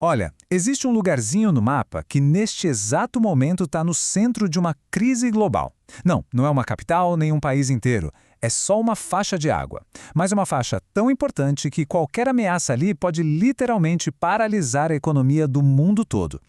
Olha, existe um lugarzinho no mapa que neste exato momento está no centro de uma crise global. Não, não é uma capital nem um país inteiro. É só uma faixa de água. Mas uma faixa tão importante que qualquer ameaça ali pode literalmente paralisar a economia do mundo todo.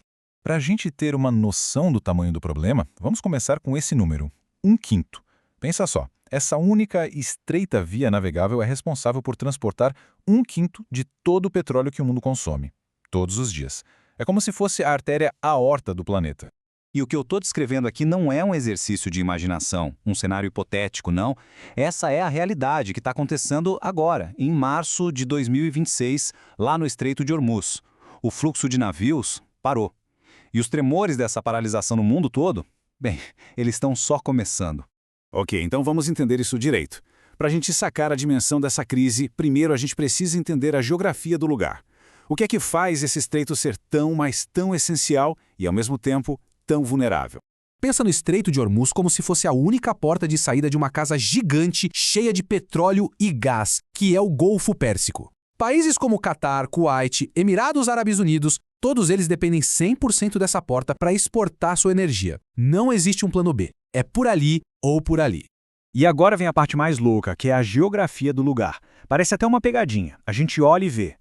Para a gente ter uma noção do tamanho do problema, vamos começar com esse número, 1/5. Pensa só, essa única e estreita via navegável é responsável por transportar 1/5 de todo o petróleo que o mundo consome, todos os dias. É como se fosse a artéria aorta do planeta. E o que eu estou descrevendo aqui não é um exercício de imaginação, um cenário hipotético, não. Essa é a realidade que está acontecendo agora, em março de 2026, lá no Estreito de Hormuz. O fluxo de navios parou. E os tremores dessa paralisação no mundo todo, bem, eles estão só começando. Ok, então vamos entender isso direito. Para a gente sacar a dimensão dessa crise, primeiro a gente precisa entender a geografia do lugar. O que é que faz esse estreito ser tão, mas tão essencial e, ao mesmo tempo, tão vulnerável? Pensa no Estreito de Hormuz como se fosse a única porta de saída de uma casa gigante cheia de petróleo e gás, que é o Golfo Pérsico. Países como Catar, Kuwait, Emirados Árabes Unidos, todos eles dependem 100% dessa porta para exportar sua energia. Não existe um plano B. É por ali ou por ali. E agora vem a parte mais louca, que é a geografia do lugar. Parece até uma pegadinha. A gente olha e vê.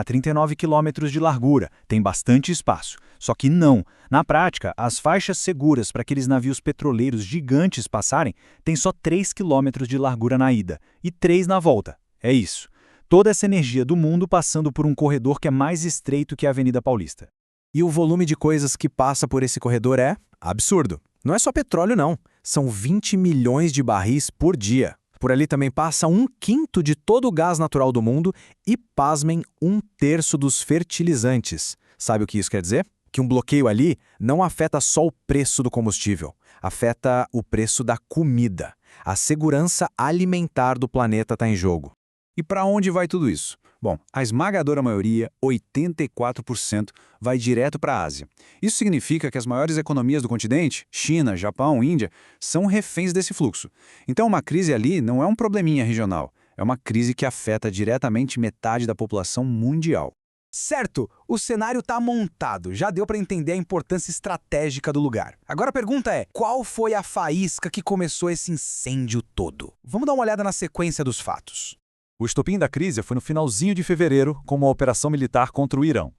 39 quilômetros de largura. Tem bastante espaço. Só que não. Na prática, as faixas seguras para aqueles navios petroleiros gigantes passarem têm só 3 quilômetros de largura na ida e 3 na volta. É isso. Toda essa energia do mundo passando por um corredor que é mais estreito que a Avenida Paulista. E o volume de coisas que passa por esse corredor é absurdo. Não é só petróleo, não. São 20 milhões de barris por dia. Por ali também passa 1/5 de todo o gás natural do mundo e, pasmem, 1/3 dos fertilizantes. Sabe o que isso quer dizer? Que um bloqueio ali não afeta só o preço do combustível, afeta o preço da comida. A segurança alimentar do planeta está em jogo. E para onde vai tudo isso? Bom, a esmagadora maioria, 84%, vai direto para a Ásia. Isso significa que as maiores economias do continente, China, Japão, Índia, são reféns desse fluxo. Então uma crise ali não é um probleminha regional, é uma crise que afeta diretamente metade da população mundial. Certo, o cenário está montado, já deu para entender a importância estratégica do lugar. Agora a pergunta é, qual foi a faísca que começou esse incêndio todo? Vamos dar uma olhada na sequência dos fatos. O estopim da crise foi no finalzinho de fevereiro, com uma operação militar contra o Irã.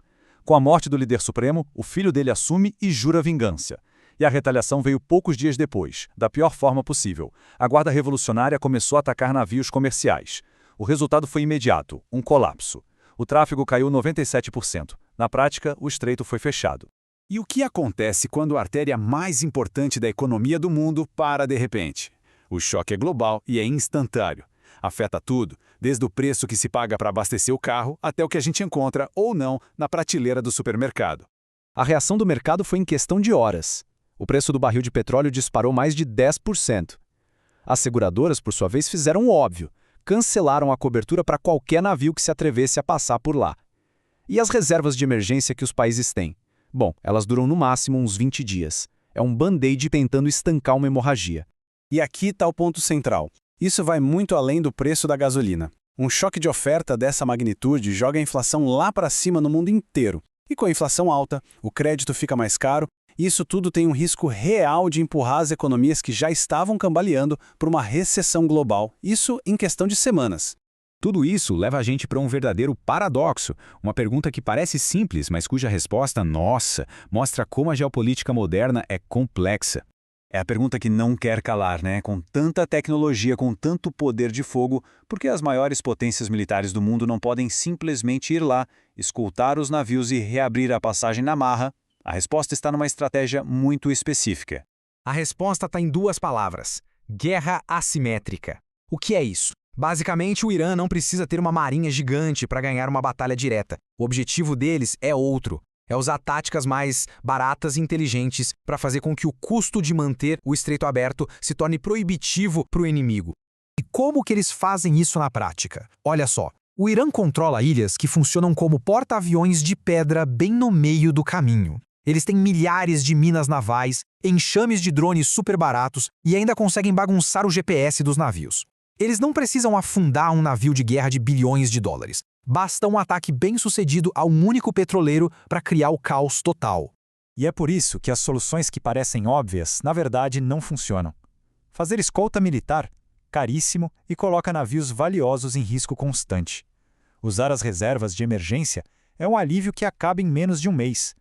Com a morte do líder supremo, o filho dele assume e jura vingança. E a retaliação veio poucos dias depois, da pior forma possível. A Guarda Revolucionária começou a atacar navios comerciais. O resultado foi imediato, um colapso. O tráfego caiu 97%. Na prática, o estreito foi fechado. E o que acontece quando a artéria mais importante da economia do mundo para de repente? O choque é global e é instantâneo. Afeta tudo, desde o preço que se paga para abastecer o carro até o que a gente encontra ou não na prateleira do supermercado. A reação do mercado foi em questão de horas. O preço do barril de petróleo disparou mais de 10%. As seguradoras, por sua vez, fizeram o óbvio. Cancelaram a cobertura para qualquer navio que se atrevesse a passar por lá. E as reservas de emergência que os países têm? Bom, elas duram no máximo uns 20 dias. É um band-aid tentando estancar uma hemorragia. E aqui está o ponto central. Isso vai muito além do preço da gasolina. Um choque de oferta dessa magnitude joga a inflação lá para cima no mundo inteiro. E com a inflação alta, o crédito fica mais caro, e isso tudo tem um risco real de empurrar as economias que já estavam cambaleando para uma recessão global, isso em questão de semanas. Tudo isso leva a gente para um verdadeiro paradoxo, uma pergunta que parece simples, mas cuja resposta, nossa, mostra como a geopolítica moderna é complexa. É a pergunta que não quer calar, né? Com tanta tecnologia, com tanto poder de fogo, por que as maiores potências militares do mundo não podem simplesmente ir lá, escoltar os navios e reabrir a passagem na marra? A resposta está numa estratégia muito específica. A resposta está em 2 palavras: guerra assimétrica. O que é isso? Basicamente, o Irã não precisa ter uma marinha gigante para ganhar uma batalha direta. O objetivo deles é outro. É usar táticas mais baratas e inteligentes para fazer com que o custo de manter o estreito aberto se torne proibitivo para o inimigo. E como que eles fazem isso na prática? Olha só, o Irã controla ilhas que funcionam como porta-aviões de pedra bem no meio do caminho. Eles têm milhares de minas navais, enxames de drones super baratos e ainda conseguem bagunçar o GPS dos navios. Eles não precisam afundar um navio de guerra de bilhões de dólares. Basta um ataque bem-sucedido a um único petroleiro para criar o caos total. E é por isso que as soluções que parecem óbvias, na verdade, não funcionam. Fazer escolta militar, caríssimo e coloca navios valiosos em risco constante. Usar as reservas de emergência é um alívio que acaba em menos de um mês.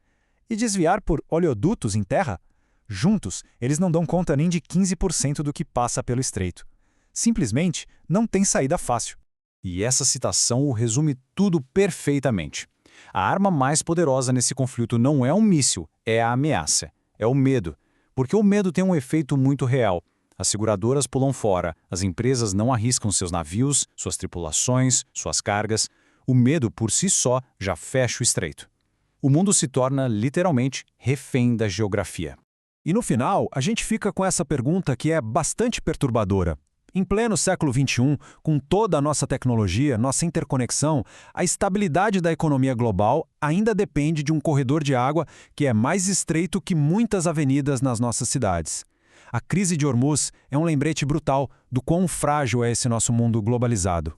E desviar por oleodutos em terra? Juntos, eles não dão conta nem de 15% do que passa pelo estreito. Simplesmente não tem saída fácil. E essa citação o resume tudo perfeitamente. A arma mais poderosa nesse conflito não é um míssil, é a ameaça. É o medo. Porque o medo tem um efeito muito real. As seguradoras pulam fora, as empresas não arriscam seus navios, suas tripulações, suas cargas. O medo por si só já fecha o estreito. O mundo se torna, literalmente, refém da geografia. E no final, a gente fica com essa pergunta que é bastante perturbadora. Em pleno século XXI, com toda a nossa tecnologia, nossa interconexão, a estabilidade da economia global ainda depende de um corredor de água que é mais estreito que muitas avenidas nas nossas cidades. A crise de Hormuz é um lembrete brutal do quão frágil é esse nosso mundo globalizado.